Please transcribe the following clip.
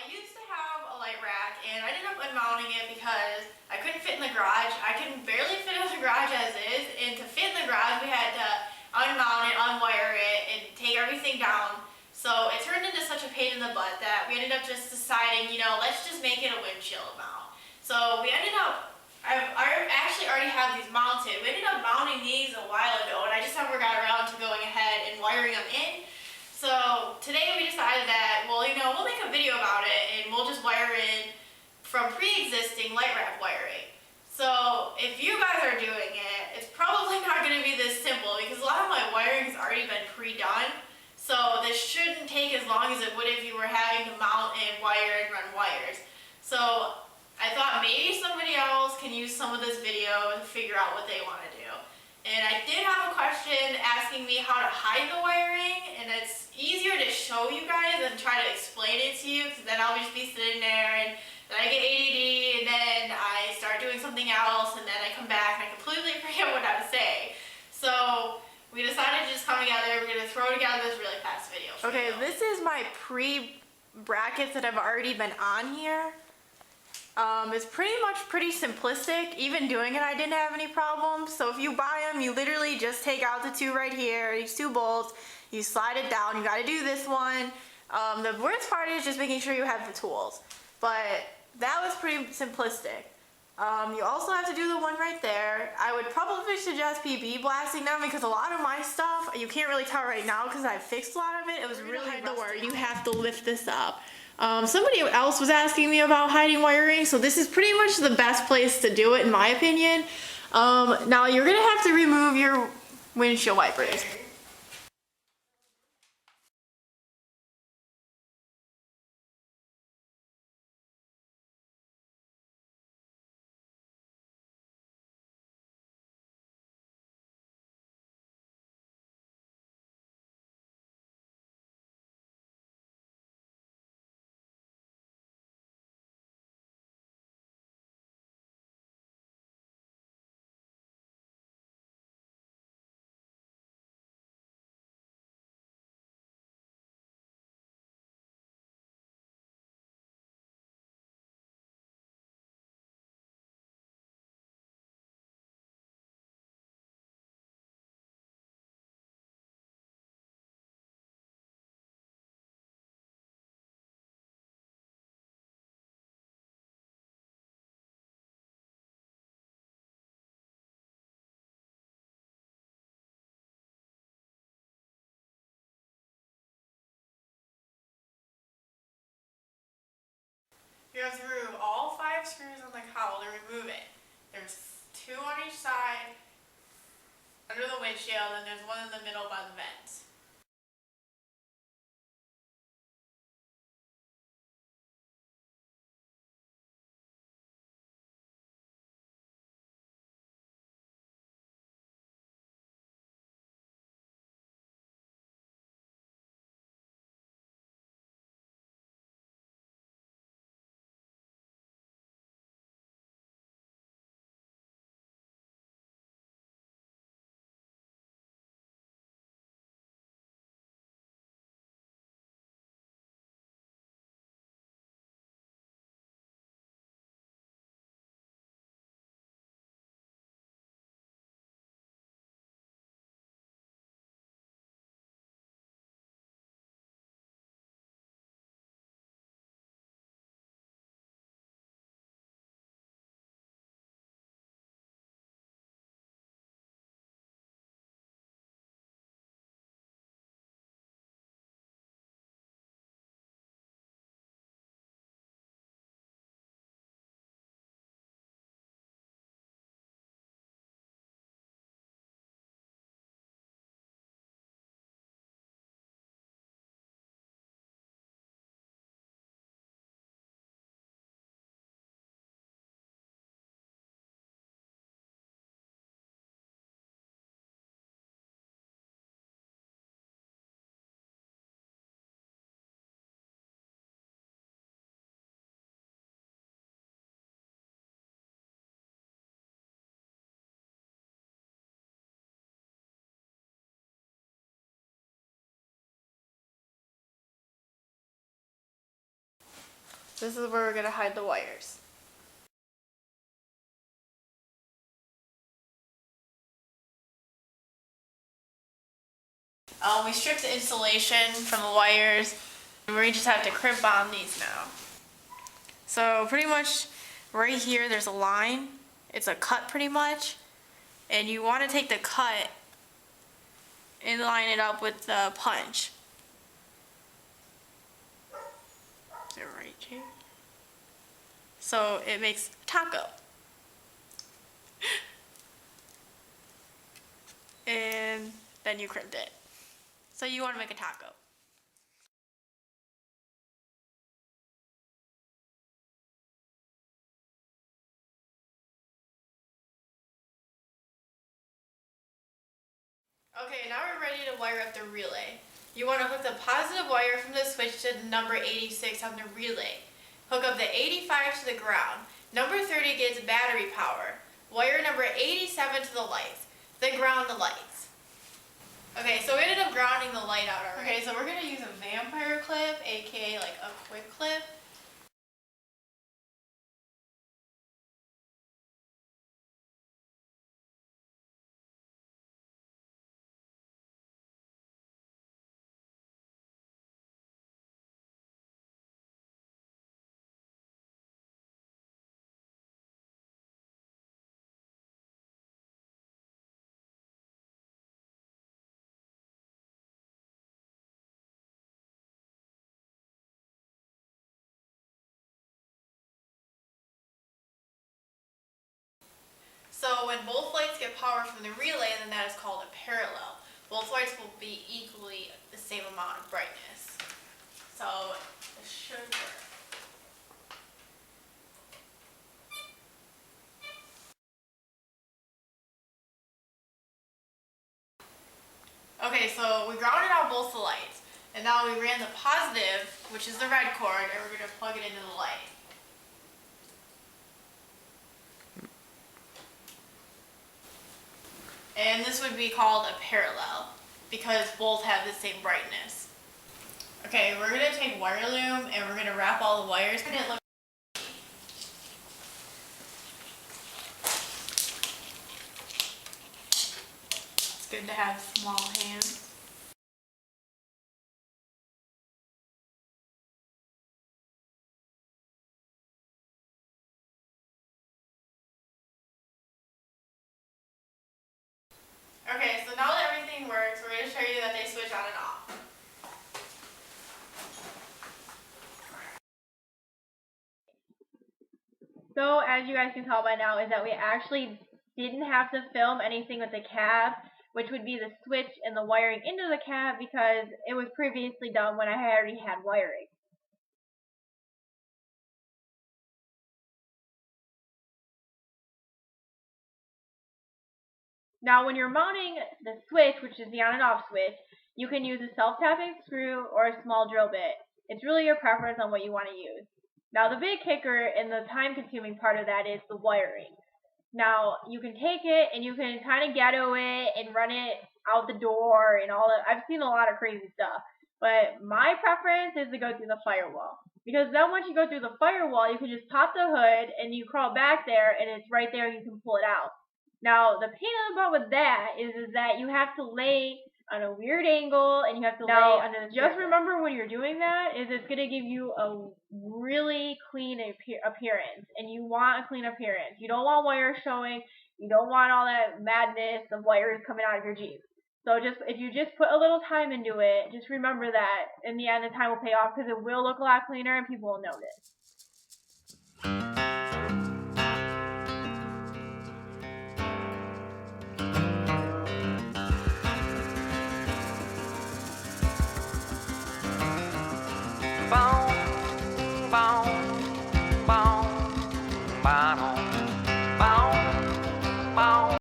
used to have a light rack and I ended up unmounting it because I couldn't fit in the garage. I can barely fit in the garage as is, and to fit in the garage we had to unmount it, unwire it, and take everything down. So it turned into such a pain in the butt that we ended up just deciding, let's just make it a windshield mount. So we ended up, I actually already have these mounted. We ended up mounting these a while ago and I just never got around to going ahead and wiring them in. So today we decided that, we'll make a video about it and we'll just wire in from pre-existing light rack wiring. So if you guys are doing it, it's probably not going to be this simple because a lot of my wiring has already been pre-done. So this shouldn't take as long as it would if you were having to mount and wire and run wires. So I thought maybe somebody else can use some of this video to figure out what they want to do. And I did have a question asking me how to hide the wiring, and it's easier to show you guys than try to explain it to you, because then I'll just be sitting there and then I get ADD and then I start doing something else and then I come back and I completely forget what I was saying. So we decided to just come together. We're going to throw together this really fast video. Okay, this is my pre-brackets that have already been on here. It's pretty simplistic. Even doing it, I didn't have any problems. So if you buy them, you literally just take out the two right here, these two bolts, you slide it down. You got to do this one. The worst part is just making sure you have the tools. But that was pretty simplistic. You also have to do the one right there. I would probably suggest PB blasting them because a lot of my stuff, you can't really tell right now because I fixed a lot of it. It was really hard to work. You have to lift this up. Somebody else was asking me about hiding wiring, so this is pretty much the best place to do it in my opinion. Now you're going to have to remove your windshield wipers. You have to remove all 5 screws on the cowl to remove it. There's 2 on each side under the windshield and there's one in the middle by the vents. This is where we're gonna hide the wires. We stripped the insulation from the wires, and we just have to crimp on these now. So pretty much right here there's a line. It's a cut pretty much, and you want to take the cut and line it up with the punch. Is it right here? So it makes a taco. And then you crimped it. So you want to make a taco. Okay, now we're ready to wire up the relay. You want to hook the positive wire from the switch to number 86 on the relay. Hook up the 85 to the ground. Number 30 gets battery power. Wire number 87 to the lights. Then ground the lights. Okay, so we ended up grounding the light out already. Okay, so we're going to use a vampire clip, aka like a quick clip. So when both lights get power from the relay, then that is called a parallel. Both lights will be equally the same amount of brightness. So this should work. Okay, so we grounded out both the lights, and now we ran the positive, which is the red cord, and we're going to plug it into the light. And this would be called a parallel, because both have the same brightness. Okay, we're going to take wire loom, and we're going to wrap all the wires. It's good to have small hands. Okay, so now that everything works, we're going to show you that they switch on and off. So as you guys can tell by now is that we actually didn't have to film anything with the cab, which would be the switch and the wiring into the cab, because it was previously done when I already had wiring. Now when you're mounting the switch, which is the on and off switch, you can use a self-tapping screw or a small drill bit. It's really your preference on what you want to use. Now the big kicker and the time-consuming part of that is the wiring. Now you can take it and you can kind of ghetto it and run it out the door and all that. I've seen a lot of crazy stuff, but my preference is to go through the firewall. Because then once you go through the firewall, you can just pop the hood and you crawl back there and it's right there and you can pull it out. Now, the pain in the butt with that is that you have to lay on a weird angle and you have to lay under the just remember when you're doing that is it's going to give you a really clean appearance, and you want a clean appearance. You don't want wires showing. You don't want all that madness of wires coming out of your Jeep. So just if you just put a little time into it, just remember that in the end the time will pay off, because it will look a lot cleaner and people will notice.